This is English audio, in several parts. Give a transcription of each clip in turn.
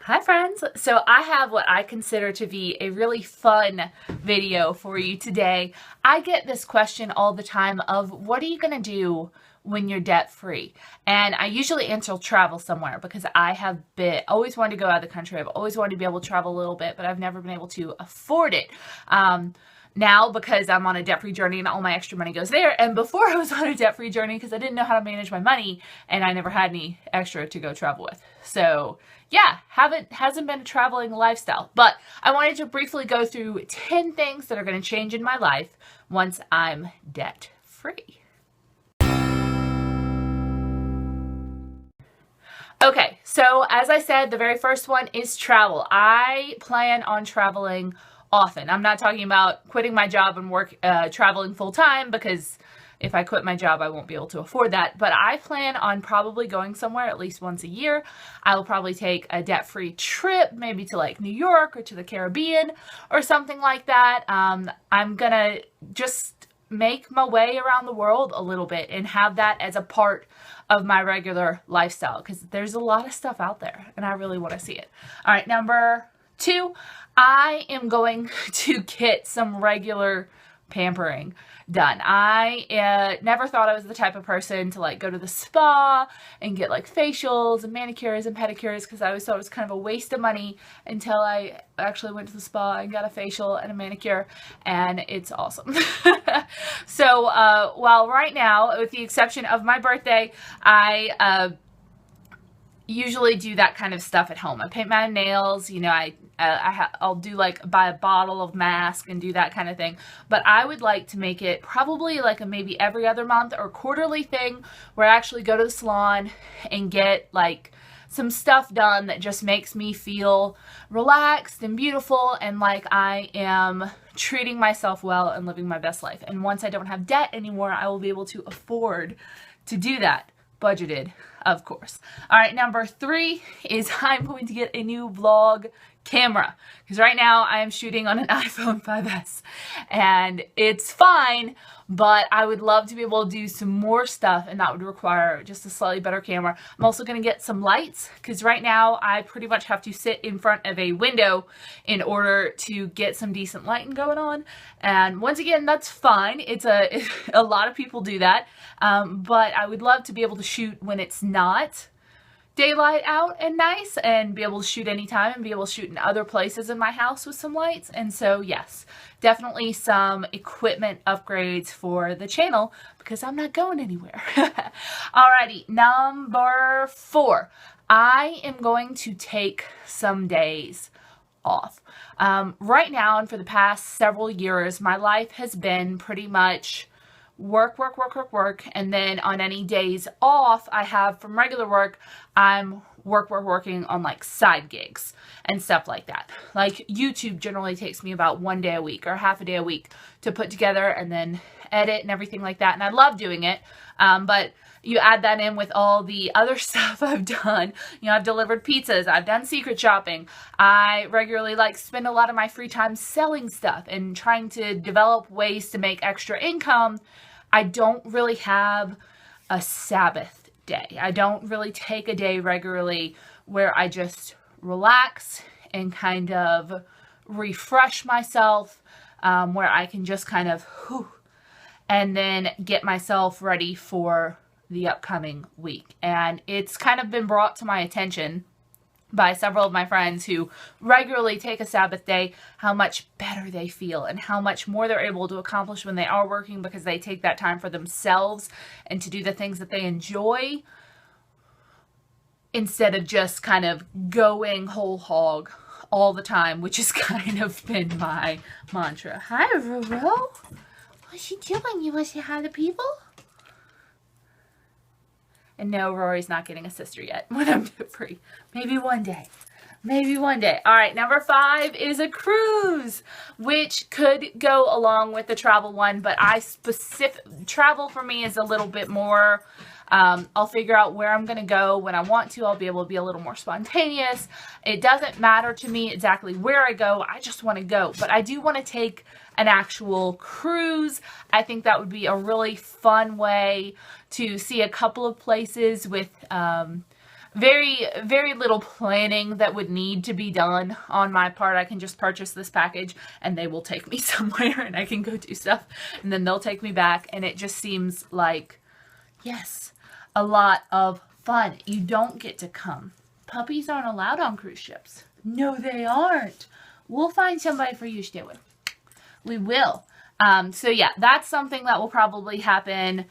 Hi friends! So I have what I consider to be a really fun video for you today. I get this question all the time of what are you going to do when you're debt free? And I usually answer travel somewhere because I have always wanted to go out of the country. I've always wanted to be able to travel a little bit, but I've never been able to afford it. Now because I'm on a debt-free journey and all my extra money goes there, and before I was on a debt-free journey because I didn't know how to manage my money and I never had any extra to go travel with. So yeah, hasn't been a traveling lifestyle, but I wanted to briefly go through 10 things that are going to change in my life once I'm debt-free. Okay, so as I said, the very first one is travel. I plan on traveling often. I'm not talking about quitting my job and traveling full time, because if I quit my job, I won't be able to afford that. But I plan on probably going somewhere at least once a year. I will probably take a debt-free trip, maybe to like New York or to the Caribbean or something like that. I'm gonna just make my way around the world a little bit and have that as a part of my regular lifestyle, because there's a lot of stuff out there and I really want to see it. All right, number 2, I am going to get some regular pampering done. I never thought I was the type of person to like go to the spa and get like facials and manicures and pedicures, because I always thought it was kind of a waste of money until I actually went to the spa and got a facial and a manicure, and it's awesome. So while right now, with the exception of my birthday, I usually do that kind of stuff at home. I paint my nails, you know, I'll do like buy a bottle of mask and do that kind of thing. But I would like to make it probably like a maybe every other month or quarterly thing where I actually go to the salon and get like some stuff done that just makes me feel relaxed and beautiful and like I am treating myself well and living my best life. And once I don't have debt anymore, I will be able to afford to do that. Budgeted, of course. All right, number 3 is I'm going to get a new vlog camera, because right now I am shooting on an iPhone 5S and it's fine, but I would love to be able to do some more stuff, and that would require just a slightly better camera. I'm also going to get some lights, because right now I pretty much have to sit in front of a window in order to get some decent lighting going on. And once again, that's fine. It's a lot of people do that, but I would love to be able to shoot when it's not daylight out and nice, and be able to shoot anytime and be able to shoot in other places in my house with some lights. And so yes, definitely some equipment upgrades for the channel, because I'm not going anywhere. Alrighty, number 4, I am going to take some days off. Right now and for the past several years, my life has been pretty much work, and then on any days off I have from regular work, I'm working on like side gigs and stuff like that. Like YouTube generally takes me about 1 day a week or half a day a week to put together and then edit and everything like that, and I love doing it, but you add that in with all the other stuff I've done. You know, I've delivered pizzas, I've done secret shopping. I regularly like spend a lot of my free time selling stuff and trying to develop ways to make extra income. I don't really have a Sabbath day. I don't really take a day regularly where I just relax and kind of refresh myself, where I can just kind of and then get myself ready for the upcoming week. And it's kind of been brought to my attention by several of my friends who regularly take a Sabbath day, how much better they feel and how much more they're able to accomplish when they are working, because they take that time for themselves and to do the things that they enjoy, instead of just kind of going whole hog all the time, which has kind of been my mantra. Hi, Roro. What's she doing? You want to say hi to people? And no, Rory's not getting a sister yet when I'm free. Maybe one day. Maybe one day. All right, number 5 is a cruise, which could go along with the travel one, but travel for me is a little bit more, I'll figure out where I'm going to go when I want to. I'll be able to be a little more spontaneous. It doesn't matter to me exactly where I go. I just want to go. But I do want to take an actual cruise. I think that would be a really fun way to see a couple of places with very, very little planning that would need to be done on my part. I can just purchase this package and they will take me somewhere and I can go do stuff and then they'll take me back. And it just seems like, yes, a lot of fun. You don't get to come. Puppies aren't allowed on cruise ships. No, they aren't. We'll find somebody for you to stay with. We will. So yeah, that's something that will probably happen.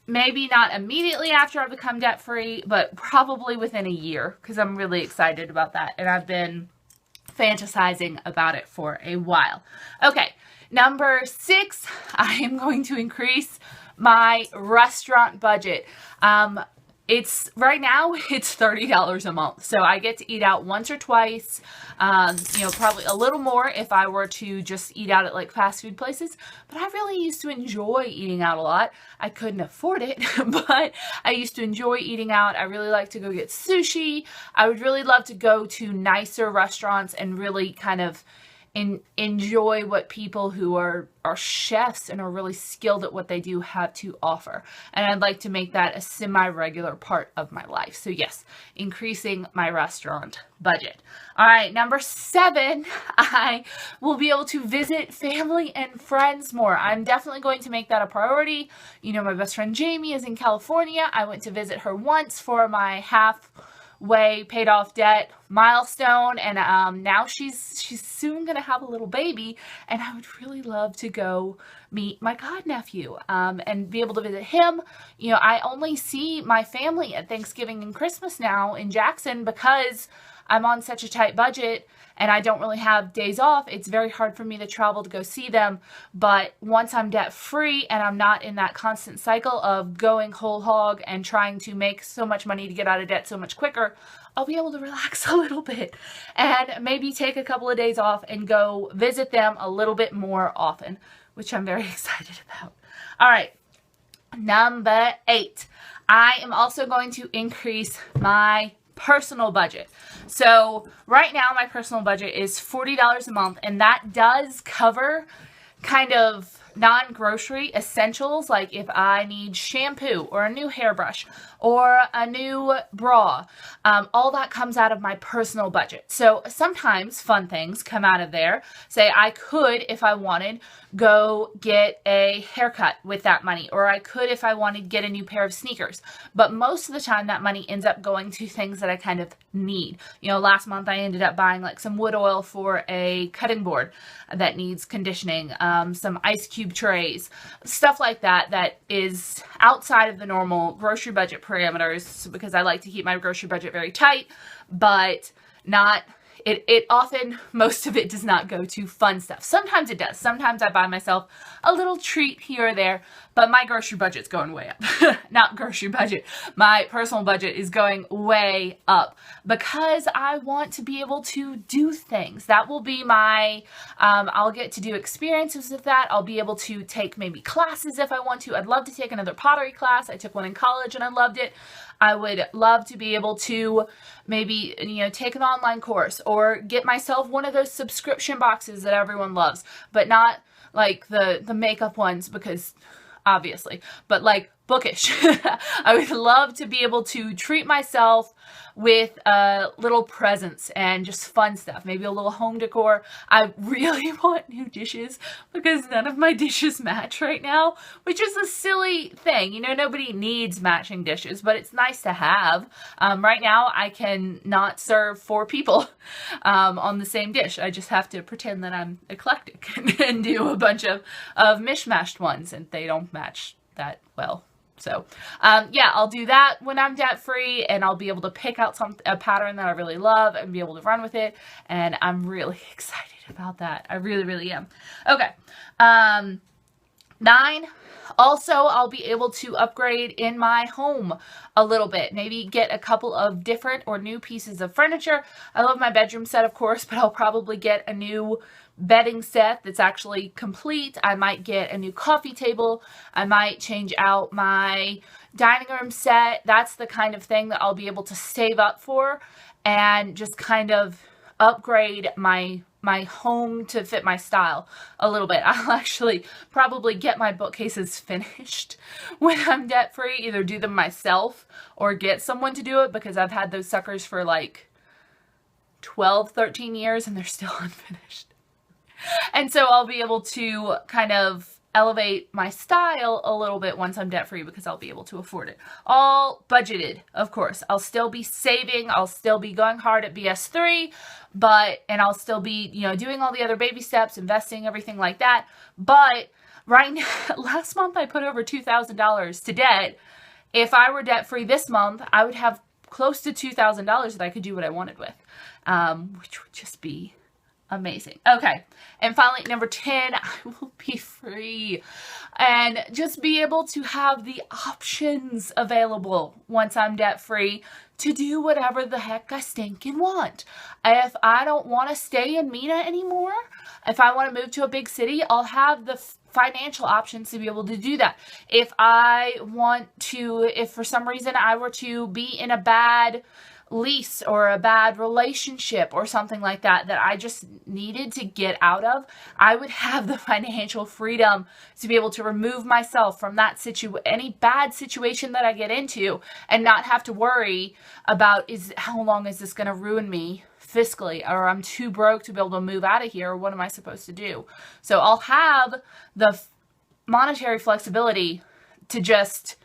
Maybe not immediately after I become debt-free, but probably within a year, because I'm really excited about that. And I've been fantasizing about it for a while. Okay, number 6, I am going to increase my restaurant budget. It's right now it's $30 a month. So I get to eat out once or twice, probably a little more if I were to just eat out at like fast food places. But I really used to enjoy eating out a lot. I couldn't afford it, but I used to enjoy eating out. I really like to go get sushi. I would really love to go to nicer restaurants and really kind of enjoy what people who are chefs and are really skilled at what they do have to offer. And I'd like to make that a semi-regular part of my life. So yes, increasing my restaurant budget. All right, number 7, I will be able to visit family and friends more. I'm definitely going to make that a priority. You know, my best friend Jamie is in California. I went to visit her once for my halfway paid off debt milestone, and now she's soon gonna have a little baby, and I would really love to go meet my godnephew and be able to visit him. You know, I only see my family at Thanksgiving and Christmas now in Jackson because I'm on such a tight budget and I don't really have days off. It's very hard for me to travel to go see them. But once I'm debt free and I'm not in that constant cycle of going whole hog and trying to make so much money to get out of debt so much quicker, I'll be able to relax a little bit and maybe take a couple of days off and go visit them a little bit more often, which I'm very excited about. All right, number 8. I am also going to increase my personal budget. So right now my personal budget is $40 a month, and that does cover kind of non-grocery essentials, like if I need shampoo or a new hairbrush or a new bra. All that comes out of my personal budget. So sometimes fun things come out of there. Say I could, if I wanted, go get a haircut with that money, or I could, if I wanted, get a new pair of sneakers. But most of the time that money ends up going to things that I kind of need. You know, last month I ended up buying like some wood oil for a cutting board that needs conditioning, some ice cube trays, stuff like that that is outside of the normal grocery budget parameters, because I like to keep my grocery budget very tight, but not it often, most of it does not go to fun stuff. Sometimes it does. Sometimes I buy myself a little treat here or there, but my grocery budget's going way up. Not grocery budget. My personal budget is going way up because I want to be able to do things. That will be my, I'll get to do experiences with that. I'll be able to take maybe classes if I want to. I'd love to take another pottery class. I took one in college and I loved it. I would love to be able to maybe, take an online course or get myself one of those subscription boxes that everyone loves, but not like the makeup ones, because obviously, but like bookish. I would love to be able to treat myself with little presents and just fun stuff, maybe a little home decor. I really want new dishes because none of my dishes match right now, which is a silly thing. Nobody needs matching dishes, but it's nice to have. Right now I can not serve 4 people on the same dish. I just have to pretend that I'm eclectic and do a bunch of mishmashed ones, and they don't match that well. So, yeah, I'll do that when I'm debt free, and I'll be able to pick out a pattern that I really love and be able to run with it. And I'm really excited about that. I really, really am. Okay. 9. Also, I'll be able to upgrade in my home a little bit. Maybe get a couple of different or new pieces of furniture. I love my bedroom set, of course, but I'll probably get a new bedding set that's actually complete. I might get a new coffee table. I might change out my dining room set. That's the kind of thing that I'll be able to save up for and just kind of upgrade my my home to fit my style a little bit. I'll actually probably get my bookcases finished when I'm debt free, either do them myself or get someone to do it, because I've had those suckers for like 12, 13 years and they're still unfinished. And so I'll be able to kind of elevate my style a little bit once I'm debt free, because I'll be able to afford it. All budgeted, of course. I'll still be saving. I'll still be going hard at BS3, and I'll still be, doing all the other baby steps, investing, everything like that. But right now, last month I put over $2,000 to debt. If I were debt free this month, I would have close to $2,000 that I could do what I wanted with, which would just be amazing. Okay. And finally, number 10, I will be free and just be able to have the options available once I'm debt free to do whatever the heck I stinking want. If I don't want to stay in Mena anymore, if I want to move to a big city, I'll have the financial options to be able to do that. If for some reason I were to be in a bad lease or a bad relationship or something like that I just needed to get out of, I would have the financial freedom to be able to remove myself from that any bad situation that I get into, and not have to worry about how long is this going to ruin me fiscally, or I'm too broke to be able to move out of here, or what am I supposed to do? So I'll have the monetary flexibility to just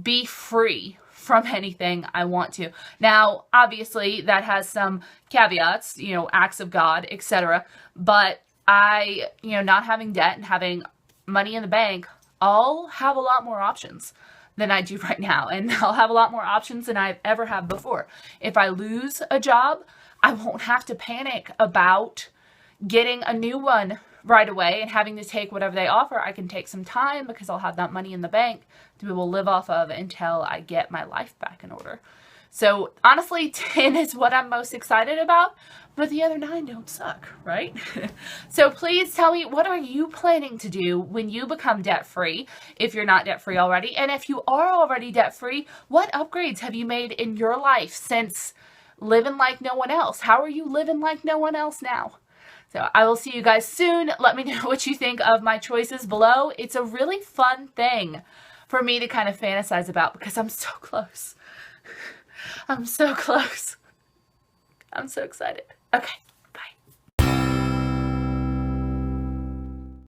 be free from anything I want to. Now, obviously, that has some caveats, acts of God, etc. But not having debt and having money in the bank, I'll have a lot more options than I do right now. And I'll have a lot more options than I've ever had before. If I lose a job, I won't have to panic about getting a new one right away and having to take whatever they offer. I can take some time because I'll have that money in the bank to be able to live off of until I get my life back in order. So honestly, 10 is what I'm most excited about, but the other 9 don't suck, right? So please tell me, what are you planning to do when you become debt free, if you're not debt free already? And if you are already debt free, what upgrades have you made in your life since living like no one else? How are you living like no one else now? So I will see you guys soon. Let me know what you think of my choices below. It's a really fun thing for me to kind of fantasize about, because I'm so close. I'm so close. I'm so excited. Okay.